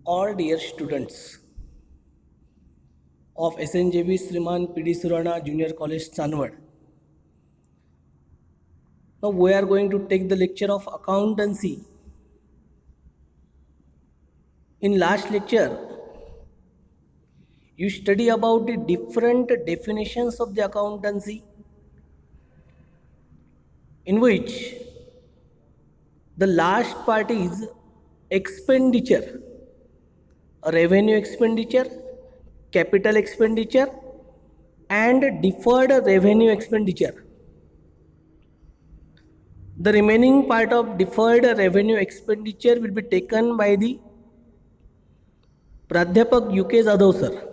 all dear students of SNJB Sriman PD Surana Junior College Chanwad. Now we are going to take the lecture of accountancy. In last lecture, you study about the different definitions of the accountancy, in which the last part is expenditure, revenue expenditure, capital expenditure, and deferred revenue expenditure. The remaining part of deferred revenue expenditure will be taken by the Pradhyapak UK Jadhav sir.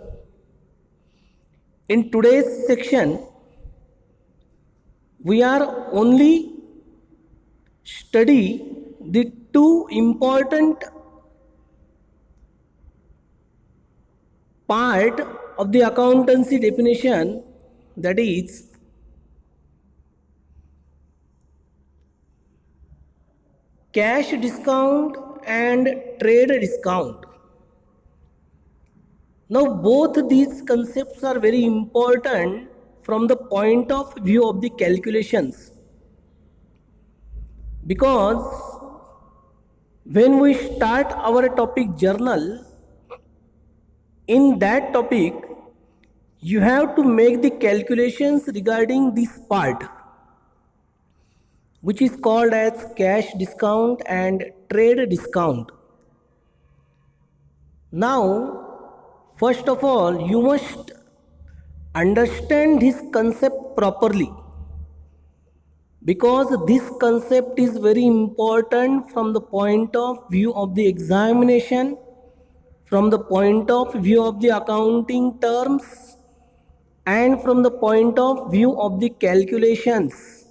In today's section, we are only study the two important part of the accountancy definition, that is cash discount and trade discount. Now both these concepts are very important from the point of view of the calculations, because when we start our topic journal, in that topic you have to make the calculations regarding this part, which is called as cash discount and trade discount. Now, first of all, you must understand this concept properly, because this concept is very important from the point of view of the examination, from the point of view of the accounting terms, and from the point of view of the calculations.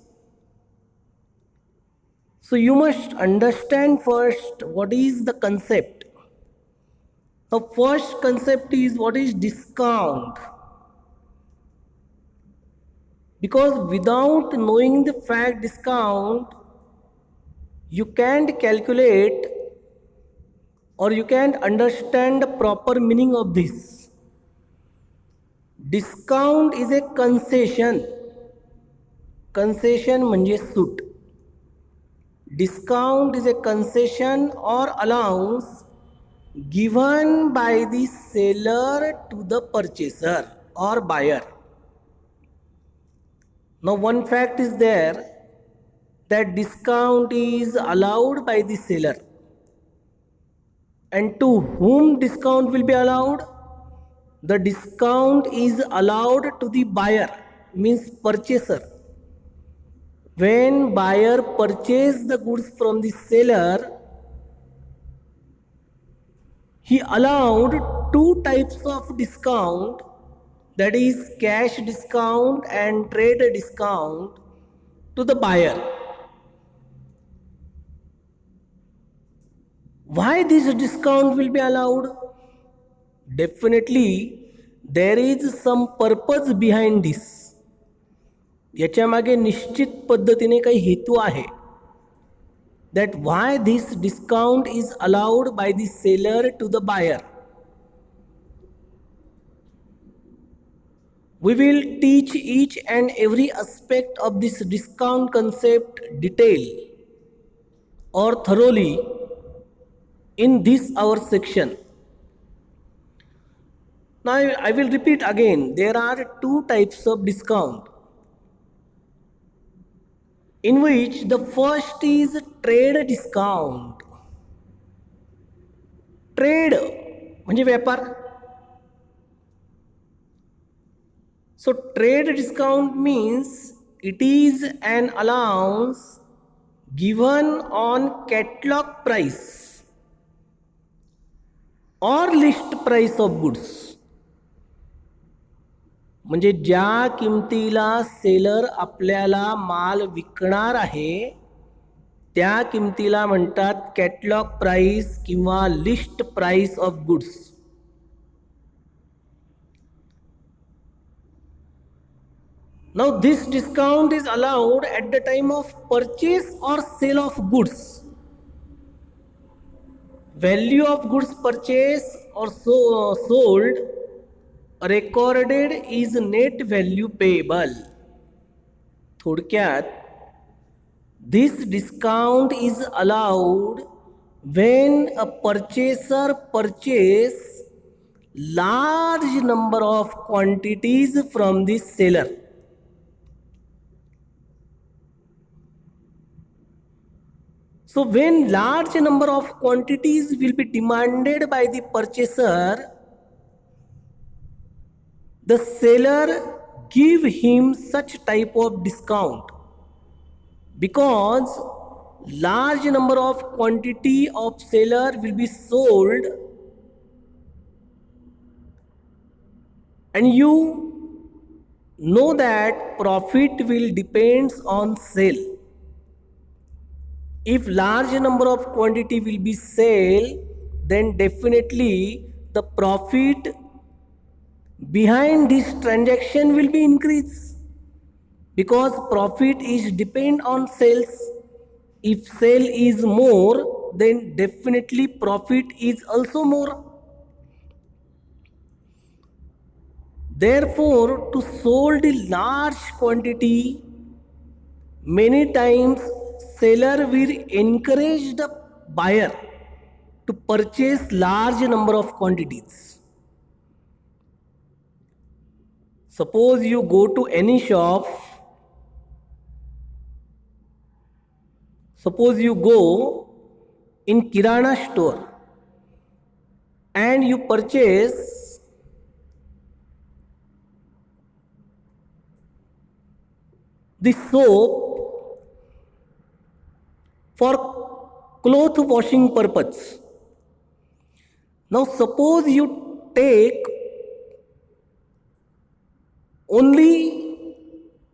So you must understand first what is the concept. The first concept is what is discount. Because without knowing the fact discount, you can't calculate or you can't understand the proper meaning of this. Discount is a concession. Concession म्हणजे suit. Discount is a concession or allowance given by the seller to the purchaser or buyer. Now one fact is there, that discount is allowed by the seller. And to whom discount will be allowed? The discount is allowed to the buyer, means purchaser. When buyer purchases the goods from the seller, he allowed two types of discount, that is cash discount and trade discount, to the buyer. Why this discount will be allowed? Definitely there is some purpose behind this. याच्या मागे निश्चित पद्धतीने काही हेतू आहे, that why this discount is allowed by the seller to the buyer. We will teach each and every aspect of this discount concept detail or thoroughly in this our section. Now I will repeat again, there are two types of discount, in which the first is trade discount. Trade म्हणजे व्यापार. So trade discount means it is an allowance given on catalog price or list price of goods. म्हणजे ज्या किमतीला seller आपल्याला माल विकणार आहे, त्या किमतीला म्हणतात कॅटलॉग प्राइस किंवा list price of goods. Now this discount is allowed at the time of purchase or sale of goods. value of goods purchased or sold recorded is net value payable. थोडक्यात, this discount is allowed when a purchaser purchases large number of quantities from the seller. So when large number of quantities will be demanded by the purchaser, the seller give him such type of discount, because large number of quantity of seller will be sold, and you know that profit will depends on sale. If large number of quantity will be sale, then definitely the profit behind this transaction will be increased, because profit is depend on sales. If sale is more, then definitely profit is also more. Therefore, to sold a large quantity, many times seller will encourage the buyer to purchase large number of quantities. Suppose you go to any shop, suppose you go in Kirana store and you purchase the soap for cloth washing purpose. Now suppose you take only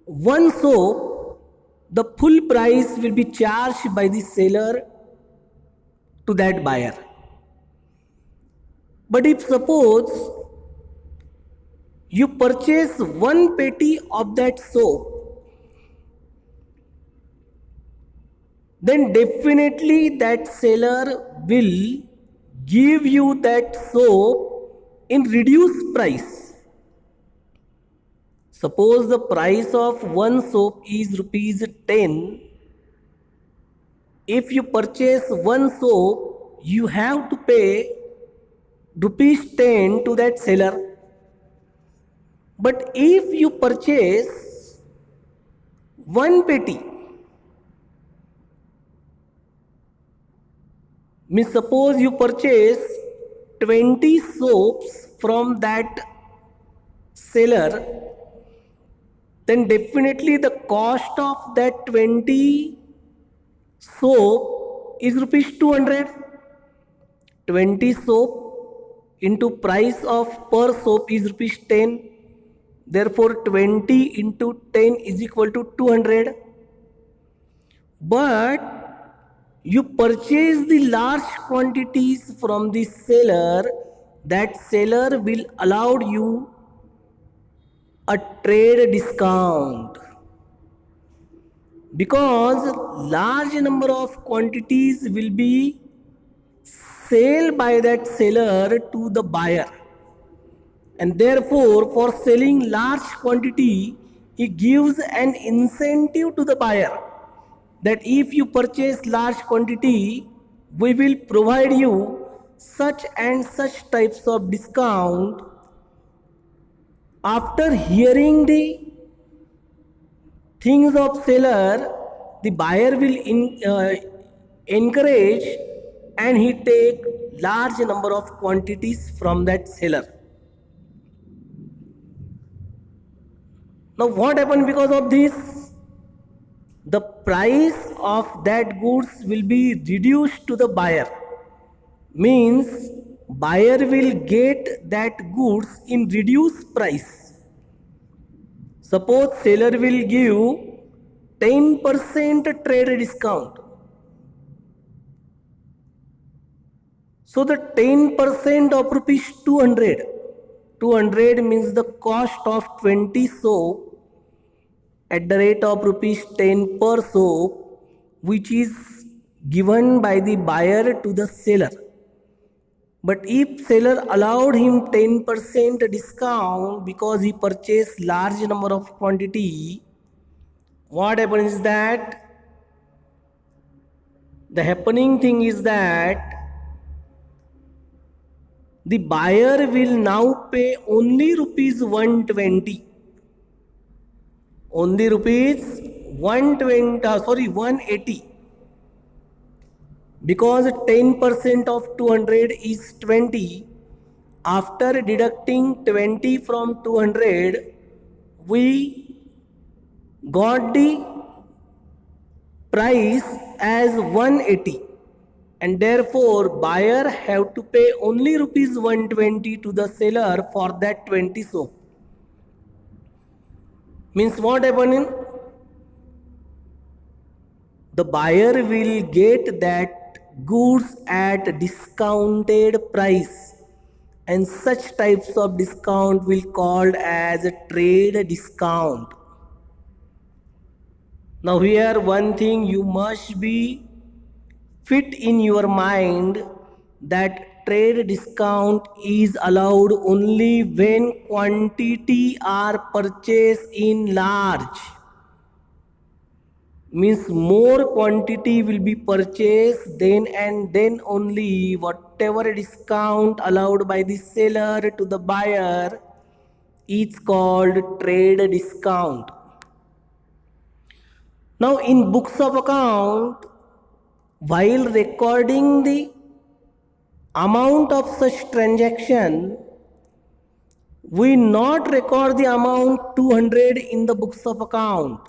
one soap, the full price will be charged by the seller to that buyer. But if suppose you purchase one petty of that soap, then definitely that seller will give you that soap in reduced price. Suppose the price of one soap is rupees 10. If you purchase one soap, you have to pay rupees 10 to that seller. But if you purchase one petty, means suppose you purchase 20 soaps from that seller, then definitely the cost of that 20 soap is rupees 200. 20 soap into price of per soap is rupees 10. Therefore 20 into 10 is equal to 200. But you purchase the large quantities from the seller, that seller will allow you a trade discount, because large number of quantities will be sold by that seller to the buyer, and therefore for selling large quantity he gives an incentive to the buyer that if you purchase large quantity, we will provide you such and such types of discount. After hearing the things of seller, the buyer will encourage and he take large number of quantities from that seller. Now what happened because of this? The price of that goods will be reduced to the buyer. Means buyer will get that goods in reduced price. Suppose seller will give 10% trade discount. So the 10% of rupees 200. 200 means the cost of 20 soap at the rate of rupees 10 per soap, which is given by the buyer to the seller. But if seller allowed him 10% discount because he purchased large number of quantity, what happens is that the happening thing is that the buyer will now pay only rupees 120. Only rupees 180. Because 10% of 200 is 20. After deducting 20 from 200, we got the price as 180, and therefore buyer have to pay only rupees 120 to the seller for that 20 soap. Means what happening? The buyer will get that goods at discounted price, and such types of discount will called as a trade discount. Now here one thing you must be fit in your mind, that trade discount is allowed only when quantity are purchased in large. Means more quantity will be purchased, then and then only whatever discount allowed by the seller to the buyer is called trade discount. Now in books of account, while recording the amount of such transaction, we not record the amount 200 in the books of account,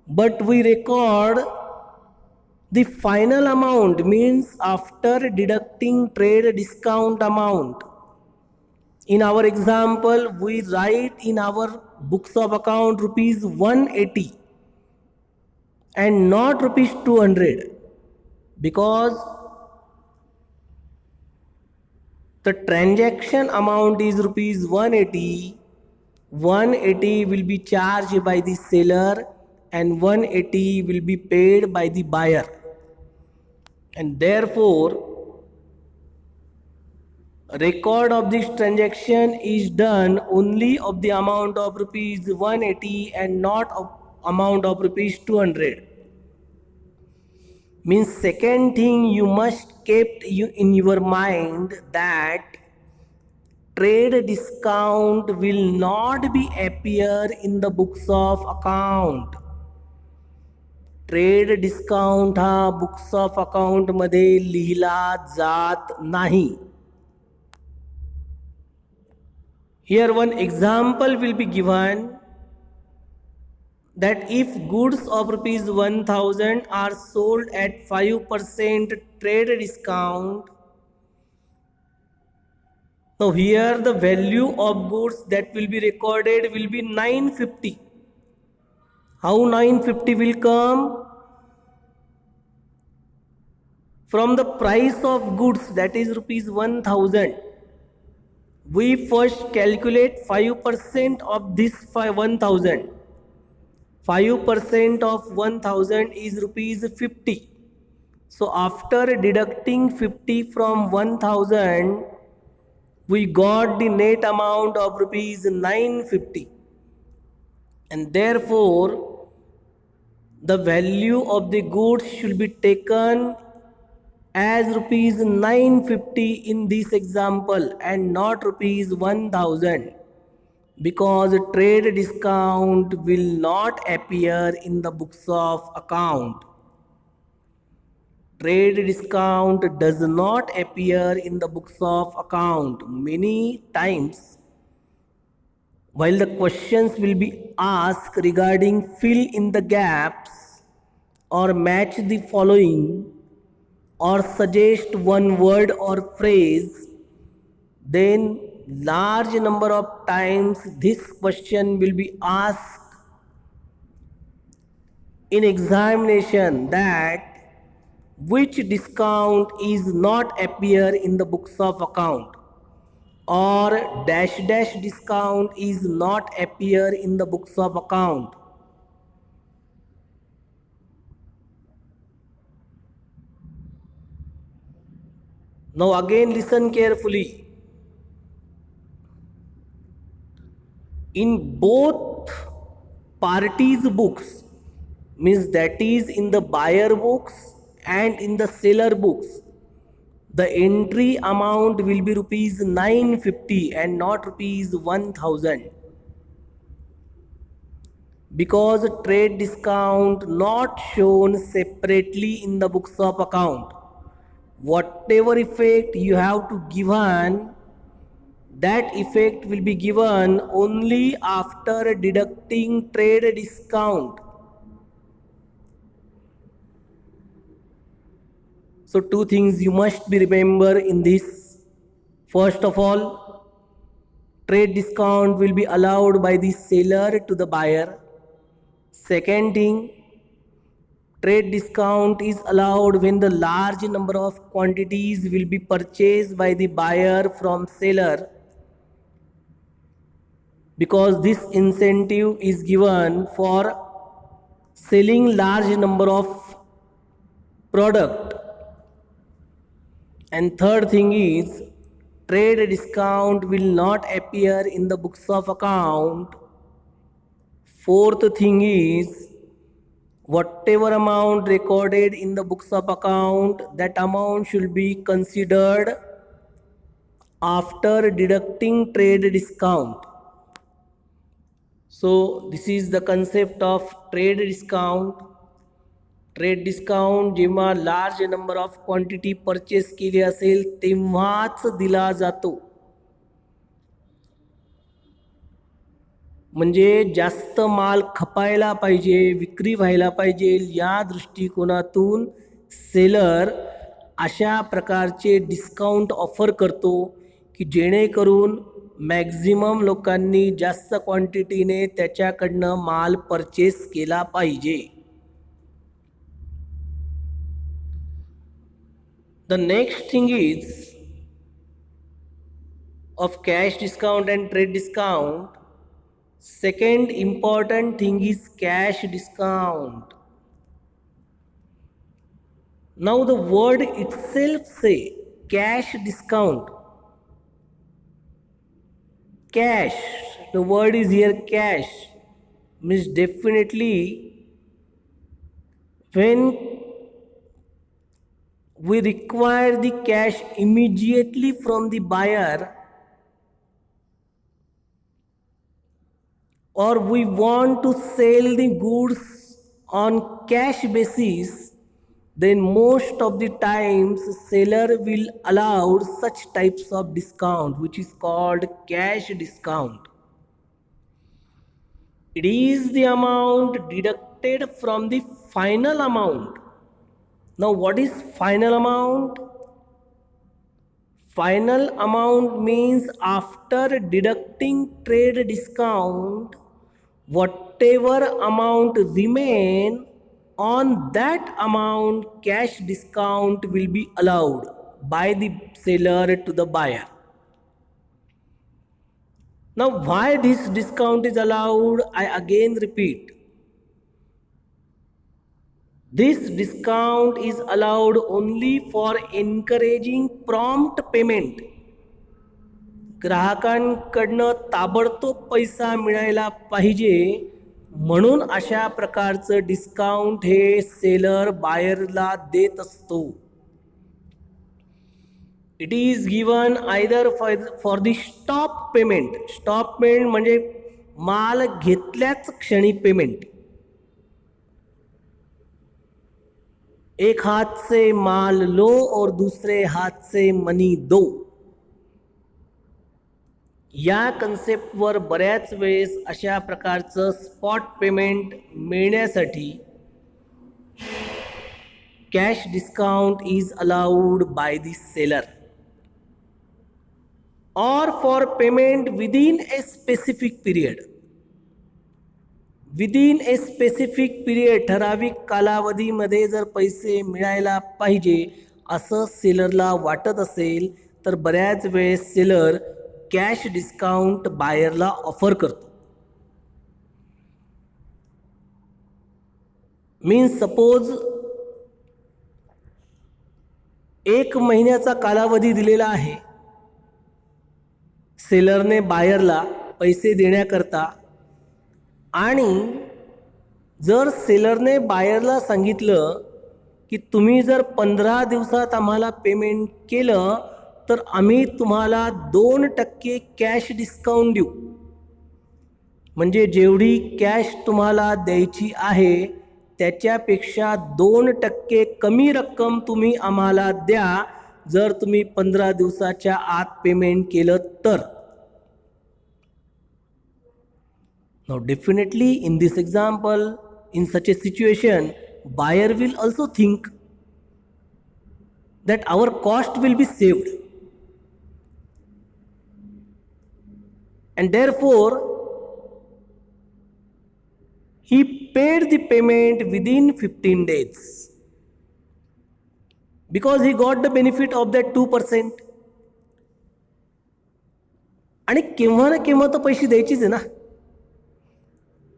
but we record the final amount, means after deducting trade discount amount. In our example, we write in our books of account rupees 180 and not rupees 200, because the transaction amount is rupees 180. 180 will be charged by the seller and 180 will be paid by the buyer, and therefore record of this transaction is done only of the amount of rupees 180 and not of amount of rupees 200. Means second thing you must keep in your mind, that trade discount will not be appear in the books of account. Trade discount हा books of account मध्ये लिहिला जात नाही. Here one example will be given, that if goods of rupees 1000 are sold at 5% trade discount, now here the value of goods that will be recorded will be 950. How 950 will come? From the price of goods, that is rupees 1000. We first calculate 5% of this 1000. 5% of 1000 is rupees 50. So after deducting 50 from 1000, we got the net amount of rupees 950, and therefore the value of the goods should be taken as rupees 950 in this example and not rupees 1000, because trade discount will not appear in the books of account. Trade discount does not appear in the books of account. Many times while the questions will be asked regarding fill in the gaps or match the following or suggest one word or phrase, then large number of times this question will be asked in examination, that which discount is not appear in the books of account, or dash dash discount is not appear in the books of account. Now again listen carefully. In both parties books, means that is in the buyer books and in the seller books, the entry amount will be rupees 950 and not rupees 1000, because trade discount not shown separately in the books of account. Whatever effect you have to given, that effect will be given only after deducting trade discount. So two things you must be remember in this. First of all, trade discount will be allowed by the seller to the buyer. Second thing, trade discount is allowed when the large number of quantities will be purchased by the buyer from seller, because this incentive is given for selling large number of product. And third thing is, trade discount will not appear in the books of account. Fourth thing is, whatever amount recorded in the books of account, that amount should be considered after deducting trade discount. So this is the concept of trade discount. Trade discount जेव्हा large number of quantity purchase केली असेल तेव्हाच दिला जातो. म्हणजे जास्त माल खपायला पाहिजे, विक्री व्हायला पाहिजे, या दृष्टिकोनातून सेलर अशा प्रकारचे डिस्काउंट ऑफर करतो की जेणेकरून मॅक्झिमम लोकांनी जास्त क्वांटिटीने त्याच्याकडनं माल परचेस केला पाहिजे. The next thing is of cash discount and trade discount. Second important thing is cash discount. Now the word itself say cash discount. Cash, the word is here cash, means definitely when we require the cash immediately from the buyer, or we want to sell the goods on cash basis, then most of the times seller will allow such types of discount, which is called cash discount. It is the amount deducted from the final amount. Now what is final amount? Final amount means after deducting trade discount, whatever amount remain, on that amount cash discount will be allowed by the seller to the buyer. Now why this discount is allowed? I again repeat. This discount is allowed only for encouraging prompt payment. ग्राहकांकडनं ताबडतोब पैसा मिळायला पाहिजे म्हणून अशा प्रकारचं discount हे seller बायरला देत असतो. It is given either for the stop payment. Stop payment म्हणजे माल घेतल्याच क्षणी पेमेंट. एक हाथ से माल लो और दूसरे हाथ से मनी दो. या कन्सेप्टवर बऱ्याच वेळेस अशा प्रकारचं स्पॉट पेमेंट मिळण्यासाठी cash discount is allowed by the seller, और for payment within a specific period. Within a specific period, ठराविक कालावधीमध्ये जर पैसे मिळायला पाहिजे असं सेलरला वाटत असेल तर बऱ्याच वेळेस सेलर कॅश डिस्काउंट बायरला ऑफर करतो. मीन्स सपोज 1 महिन्याचा कालावधी दिलेला आहे सेलरने बायरला पैसे देण्याकरता. आणि जर सेलरने बायरला सांगितलं की तुम्ही जर 15 दिवसात आम्हाला पेमेंट केलं तर आम्ही तुम्हाला 2% कॅश डिस्काउंट देऊ. म्हणजे जेवढी कॅश तुम्हाला द्यायची आहे त्याच्यापेक्षा 2% कमी रक्कम तुम्ही आम्हाला द्या जर तुम्ही 15 दिवसाच्या आत पेमेंट केलं तर. Now definitely in this example, in such a situation, buyer will also think that our cost will be saved. And therefore, he paid the payment within 15 days. Because he got the benefit of that 2%. आणि केव्हा ना केव्हा तर पैसे द्यायचीच आहे ना.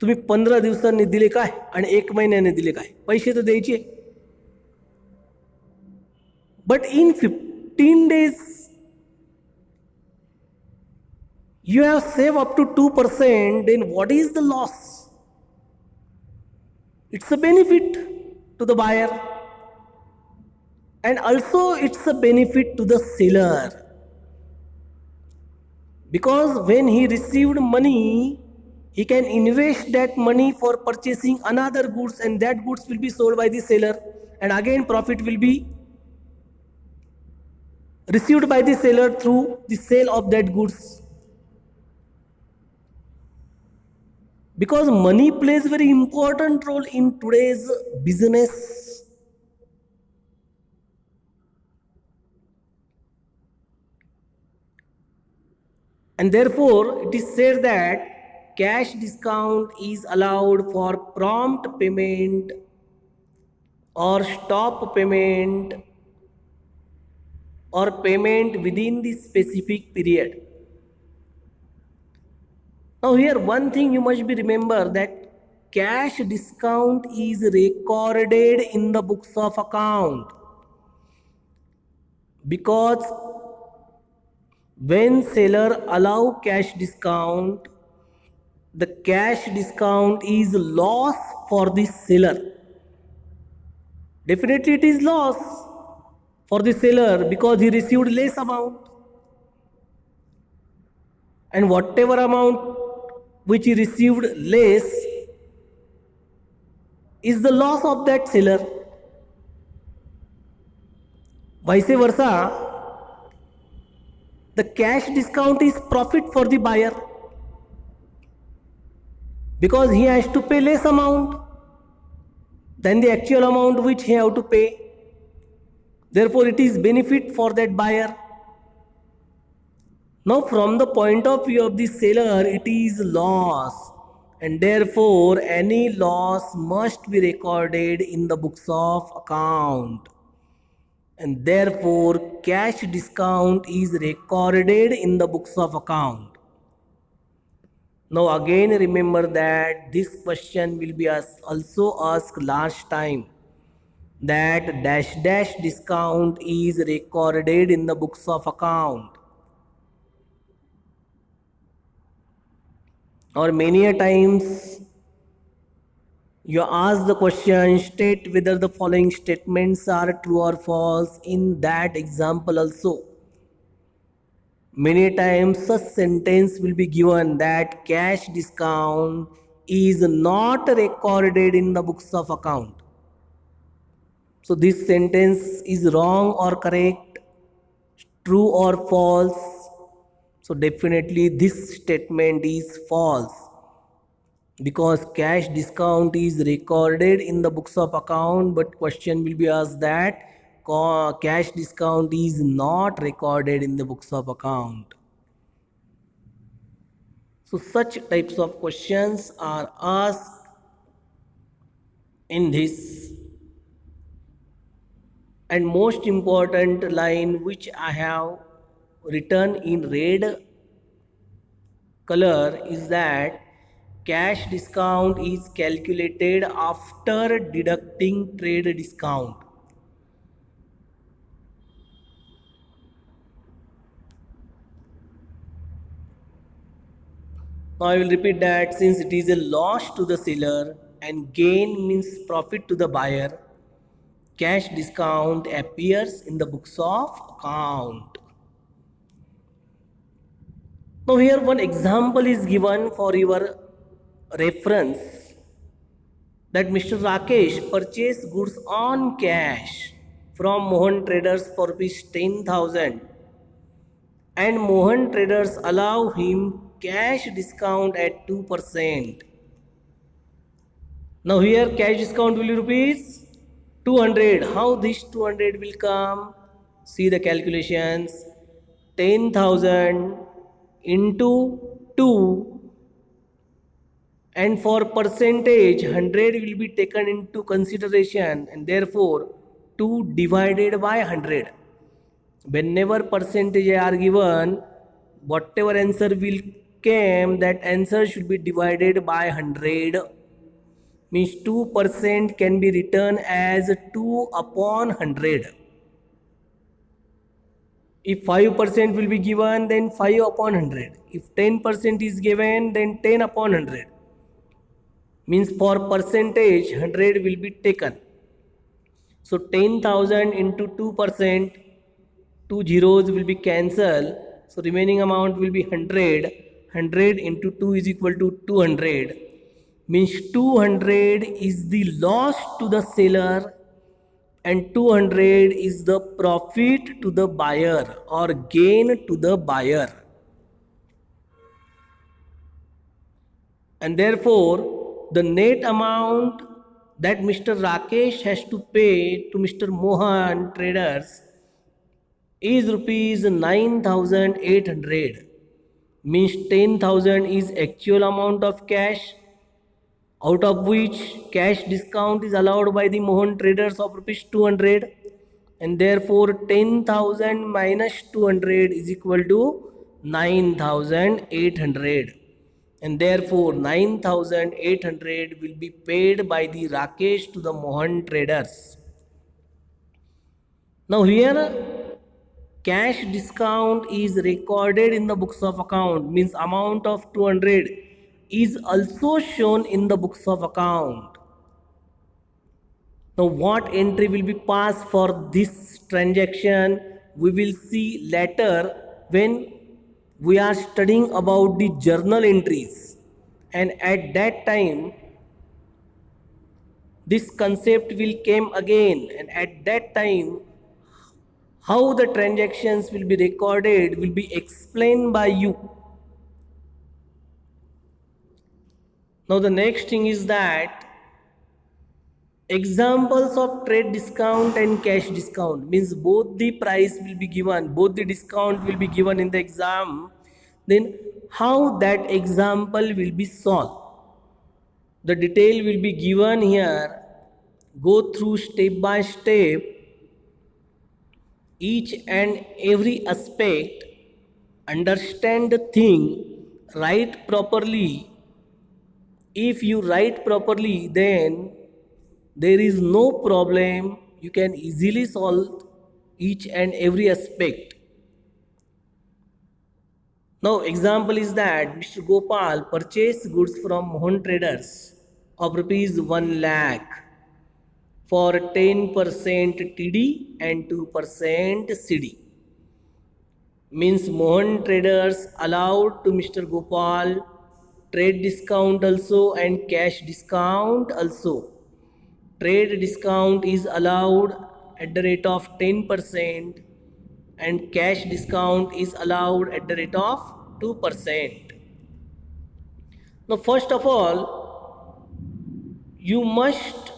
तुम्ही 15 दिवसांनी दिले काय आणि 1 महिन्याने दिले काय, पैसे तर द्यायचे. But in 15 days you have saved up to 2%, then what is the loss? It's a benefit to the buyer and also it's a benefit to the seller, because when he received money he can invest that money for purchasing another goods and that goods will be sold by the seller and again profit will be received by the seller through the sale of that goods. Because money plays very important role in today's business. And therefore it is said that cash discount is allowed for prompt payment or stop payment or payment within the specific period. Now here one thing you must be remember, that cash discount is recorded in the books of account, because when seller allow cash discount, the cash discount is loss for the seller. Definitely it is loss for the seller because he received less amount, and whatever amount which he received less is the loss of that seller. Vice versa, the cash discount is profit for the buyer because he has to pay less amount than the actual amount which he have to pay. Therefore it is benefit for that buyer. Now from the point of view of the seller, it is loss, and therefore any loss must be recorded in the books of account, and therefore cash discount is recorded in the books of account. Now again remember that this question will be also asked last time, that dash dash discount is recorded in the books of account. Or many a times you ask the question, state whether the following statements are true or false. In that example also, many times such sentence will be given that cash discount is not recorded in the books of account. So this sentence is wrong or correct, true or false. So definitely this statement is false, because cash discount is recorded in the books of account, but question will be asked that cash discount is not recorded in the books of account. So such types of questions are asked in this. And most important line which I have written in red color is that cash discount is calculated after deducting trade discount. Now I will repeat that since it is a loss to the seller and gain means profit to the buyer, cash discount appears in the books of account. Now here one example is given for your reference that Mr. Rakesh purchased goods on cash from Mohan Traders for rupees 10,000 and Mohan Traders allow him cash discount at 2%. Now here cash discount will be rupees 200. How this 200 will come? See the calculations. 10,000 into 2, and for percentage 100 will be taken into consideration, and therefore 2 divided by 100. Whenever percentage are given, whatever answer will come, that answer should be divided by 100. Means 2% can be written as 2 upon 100. If 5% will be given, then 5 upon 100. If 10% is given, then 10 upon 100. Means for percentage 100 will be taken. So 10,000 into 2%, 2 zeros will be cancelled. So remaining amount will be 100. 100 into 2 is equal to 200. Means 200 is the loss to the seller and 200 is the profit to the buyer or gain to the buyer. And therefore the net amount that Mr. Rakesh has to pay to Mr. Mohan Traders is rupees 9,800. Means 10,000 is actual amount of cash, out of which cash discount is allowed by the Mohan Traders of rupees 200, and therefore 10,000 minus 200 is equal to 9,800, and therefore 9,800 will be paid by the Rakesh to the Mohan Traders. Now here cash discount is recorded in the books of account, means amount of 200 is also shown in the books of account. Now what entry will be passed for this transaction we will see later when we are studying about the journal entries, and at that time this concept will come again, and at that time how the transactions will be recorded will be explained by you. Now the next thing is that examples of trade discount and cash discount, means both the price will be given, both the discount will be given in the exam. Then how that example will be solved, the detail will be given here. Go through step by step each and every aspect, understand the thing, write properly. If you write properly, then there is no problem, you can easily solve each and every aspect. Now example is that Mr. Gopal purchased goods from Mohan Traders of rupees 1 lakh for 10% TD and 2% CD. Means Mohan Traders allowed to Mr. Gopal trade discount also and cash discount also. Trade discount is allowed at the rate of 10% and cash discount is allowed at the rate of 2%. Now first of all, you must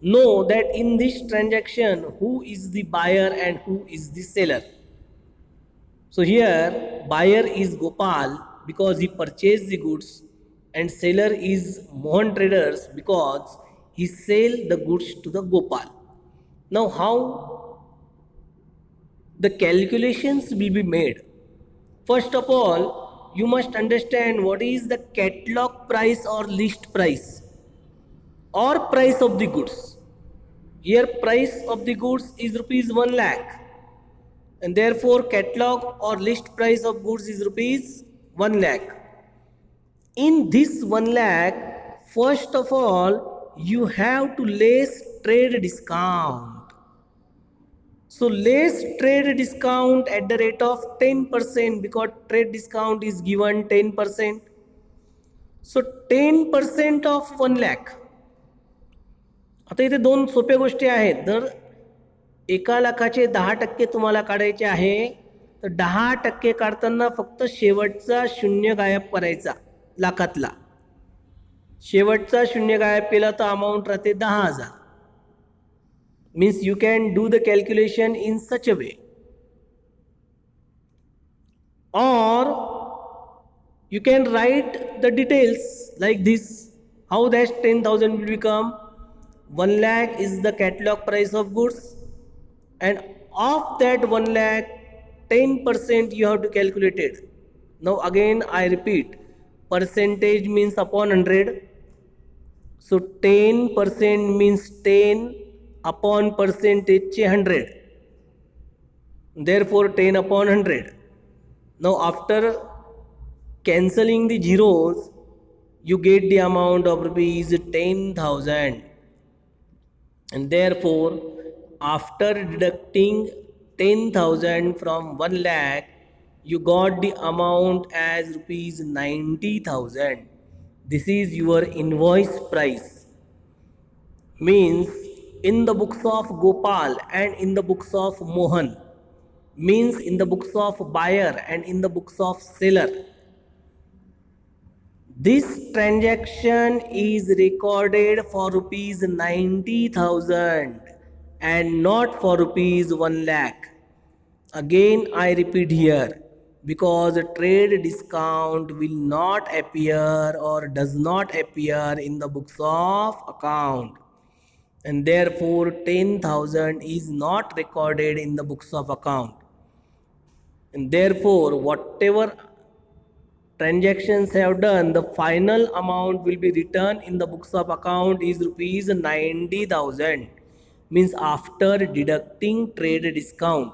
know that in this transaction who is the buyer and who is the seller. So here buyer is Gopal because he purchased the goods, and seller is Mohan Traders because he sell the goods to the Gopal. Now how the calculations will be made? First of all, you must understand what is the catalog price or list price or price of the goods. Here price of the goods is rupees 1 lakh, and therefore catalog or list price of goods is rupees 1 lakh. In this 1 lakh, first of all, you have to less trade discount. So less trade discount at the rate of 10% because trade discount is given 10%. So 10% of 1 lakh. आता इथे दोन सोप्या गोष्टी आहेत. जर 1 लाखाचे 10% तुम्हाला काढायचे आहे तर 10% काढताना फक्त शेवटचा शून्य गायब करायचा लाखातला. शेवटचा शून्य गायब केला तर अमाऊंट राहते 10,000. Means you can do the calculation in such a way. Or you can write the details like this. How that 10,000 will become? 1 lakh is the catalog price of goods, and of that 1 lakh 10% you have to calculate it. Now again I repeat, percentage means upon 100. So 10% means 10 upon percentage 100. Therefore 10 upon 100. Now after cancelling the zeros, you get the amount of rupees 10,000. And therefore, after deducting 10,000 from 1 lakh, you got the amount as rupees 90,000. This is your invoice price. Means in the books of Gopal and in the books of Mohan. Means in the books of buyer and in the books of seller. This transaction is recorded for rupees 90,000 and not for rupees 1 lakh. Again I repeat here, because trade discount will not appear or does not appear in the books of account, and therefore 10,000 is not recorded in the books of account. And therefore whatever transactions have done, the final amount will be written in the books of account is rupees 90,000. Means after deducting trade discount.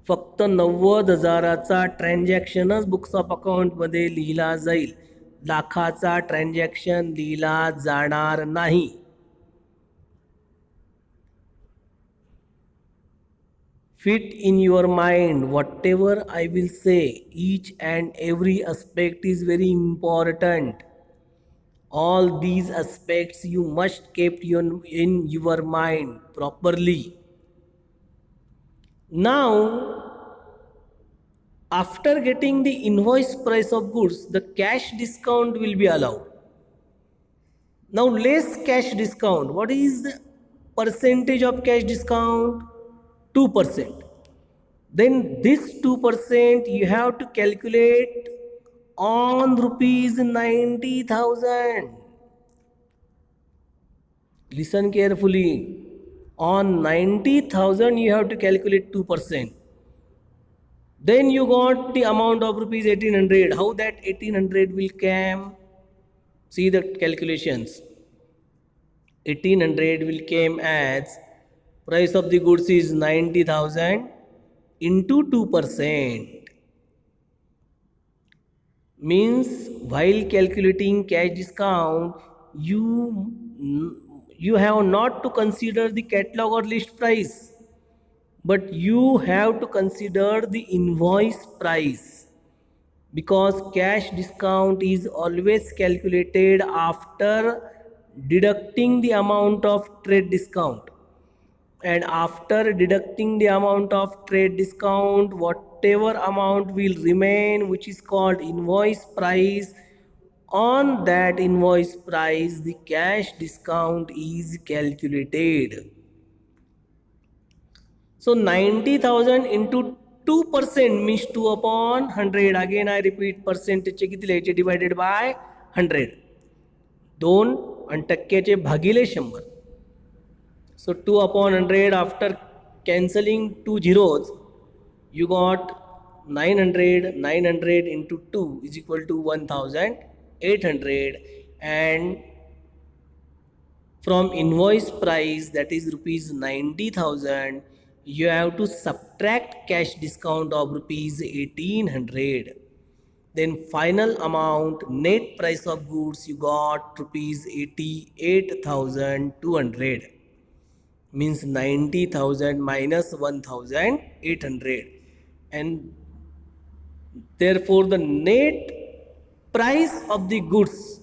फक्त 90,000चा ट्रान्झॅक्शनच books of अकाउंटमध्ये लिहिला जाईल. लाखाचा transaction लिहिला जाणार नाही. Fit in your mind whatever I will say. Each and every aspect is very important. All these aspects you must keep in your mind properly. Now, after getting the invoice price of goods, the cash discount will be allowed. Now, less cash discount. What is the percentage of cash discount? 2%. Then this 2% you have to calculate on rupees 90,000. Listen carefully. On 90,000 you have to calculate 2%. Then you got the amount of rupees 1800. How that 1800 will come? See the calculations. 1800 will come as price of the goods is 90,000 into 2%. Means while calculating cash discount, you have not to consider the catalog or list price, but you have to consider the invoice price, because cash discount is always calculated after deducting the amount of trade discount. And after deducting the amount of trade discount, whatever amount will remain, which is called invoice price, on that invoice price the cash discount is calculated. So 90,000 into 2% means 2 upon 100. Again I repeat, percentage किती लिहायचे? divided by 100. 2 आणि टक्क्याचे भागिले 100. So 2 upon 100, after cancelling 2 zeros, you got 900. 900 into 2 is equal to 1,800. And from invoice price, that is rupees 90,000, you have to subtract cash discount of rupees 1,800. Then final amount, net price of goods, you got rupees 88,200, means 90,000 minus 1,800, and therefore the net price of the goods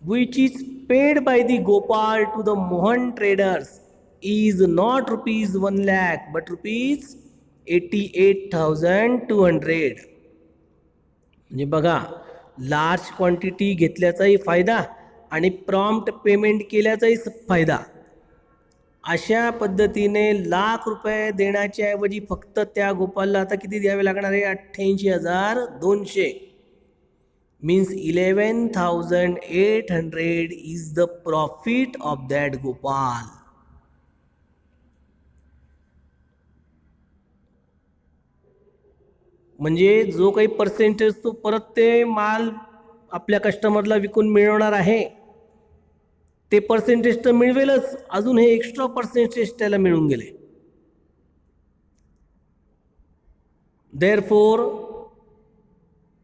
which is paid by the Gopal to the Mohan traders is not rupees 1 lakh but rupees 88,200. म्हणजे बघा, large quantity घेतल्याचाही फायदा आणि prompt payment केल्याचाही फायदा. अशा पद्धतीने लाख रुपये देण्याच्या ऐवजी फक्त त्या गोपालला आता किती द्यावे लागणार आहे? 88,200, means 11,800 is the profit of that Gopal. म्हणजे जो काही पर्सेंटेज तो परत ते माल आपल्या कस्टमरला विकून मिळवणार आहे, ते पर्सेंटेज तर मिळवेलच, अजून हे एक्स्ट्रा पर्सेंटेज त्याला मिळून गेले. Therefore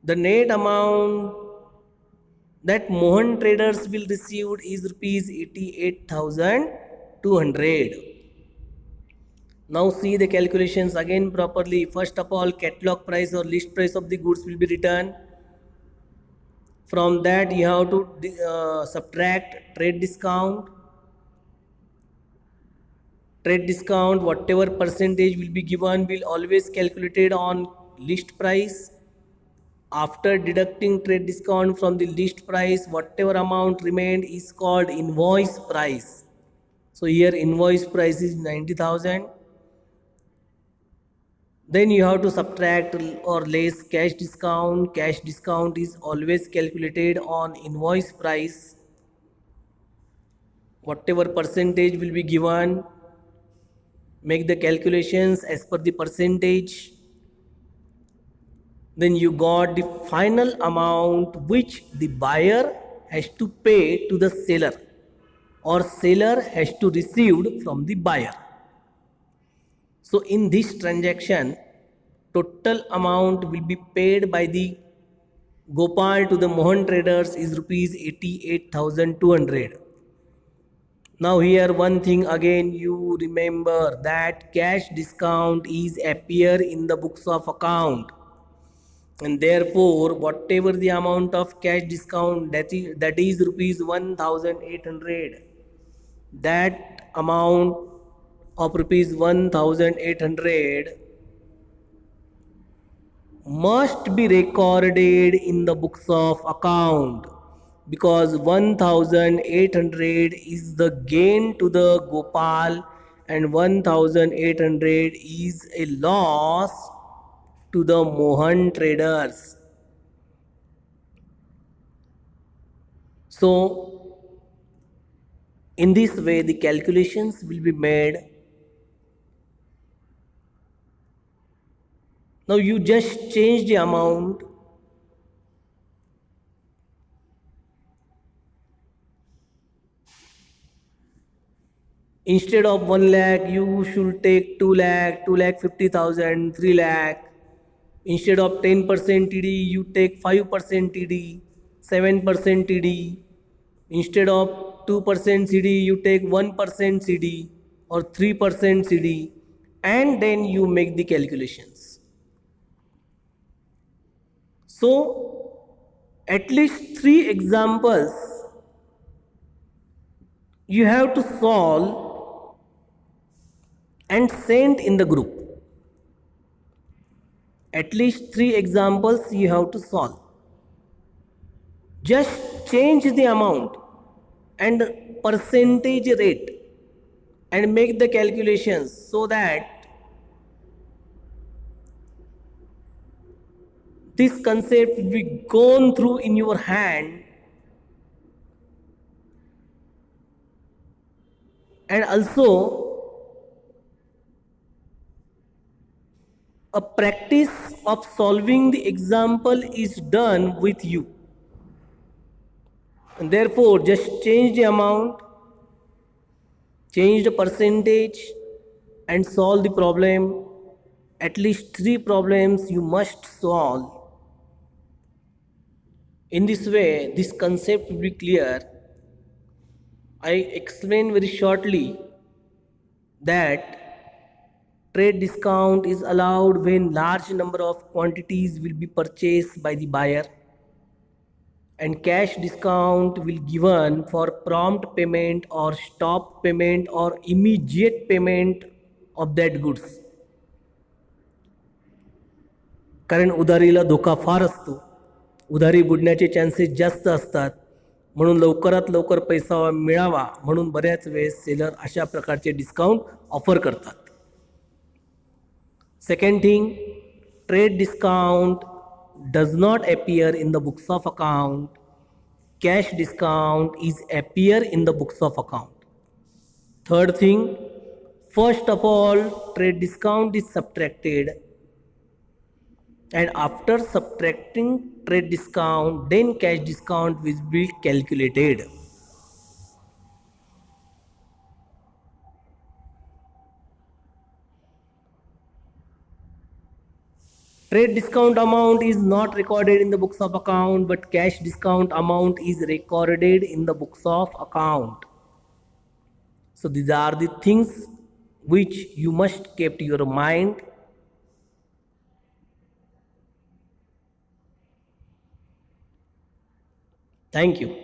the net amount that Mohan traders will receive is rupees 88,200. Now see the calculations again properly. First of all, catalog price or list price of the goods will be written. From that you have to subtract trade discount. Trade discount, whatever percentage will be given, will always calculated on list price. After deducting trade discount from the list price, whatever amount remained is called invoice price. So here invoice price is 90,000. Then you have to subtract or less cash discount. Cash discount is always calculated on invoice price. Whatever percentage will be given, make the calculations as per the percentage. Then you got the final amount which the buyer has to pay to the seller or seller has to receive from the buyer. So in this transaction, total amount will be paid by the Gopal to the Mohan traders is rupees 88,200. Now here one thing again you remember, that cash discount is appear in the books of account, and therefore whatever the amount of cash discount that is rupees 1,800, that amount of rupees 1,800 must be recorded in the books of account, because 1,800 is the gain to the Gopal and 1,800 is a loss to the Mohan traders. So in this way the calculations will be made. Now you just change the amount. Instead of 1 lakh, you should take 2 lakh, 2,50,000, 3 lakh. Instead of 10% TD, you take 5% TD, 7% TD. Instead of 2% CD, you take 1% CD or 3% CD, and then you make the calculations. So at least 3 examples you have to solve and send in the group. At least 3 examples you have to solve. Just change the amount and percentage rate and make the calculations so that this concept will be gone through in your hand, and also a practice of solving the example is done with you. And therefore just change the amount, change the percentage and solve the problem. At least 3 problems you must solve. In this way, this concept will be clear. I explain very shortly that trade discount is allowed when large number of quantities will be purchased by the buyer, and cash discount will given for prompt payment or stop payment or immediate payment of that goods. कारण उधारीला धोका फार असतो, उधारी बुडण्याचे chances जास्त असतात, म्हणून लवकरात लवकर पैसा मिळावा म्हणून बऱ्याच वेळेस सेलर अशा प्रकारचे डिस्काउंट ऑफर करतात. Second thing, trade discount does not appear in the books of account. Cash discount is appear in the books of account. Third thing, first of all, trade discount is subtracted, and after subtracting trade discount, then cash discount will be calculated. Trade discount amount is not recorded in the books of account, but cash discount amount is recorded in the books of account. So these are the things which you must keep your mind. Thank you.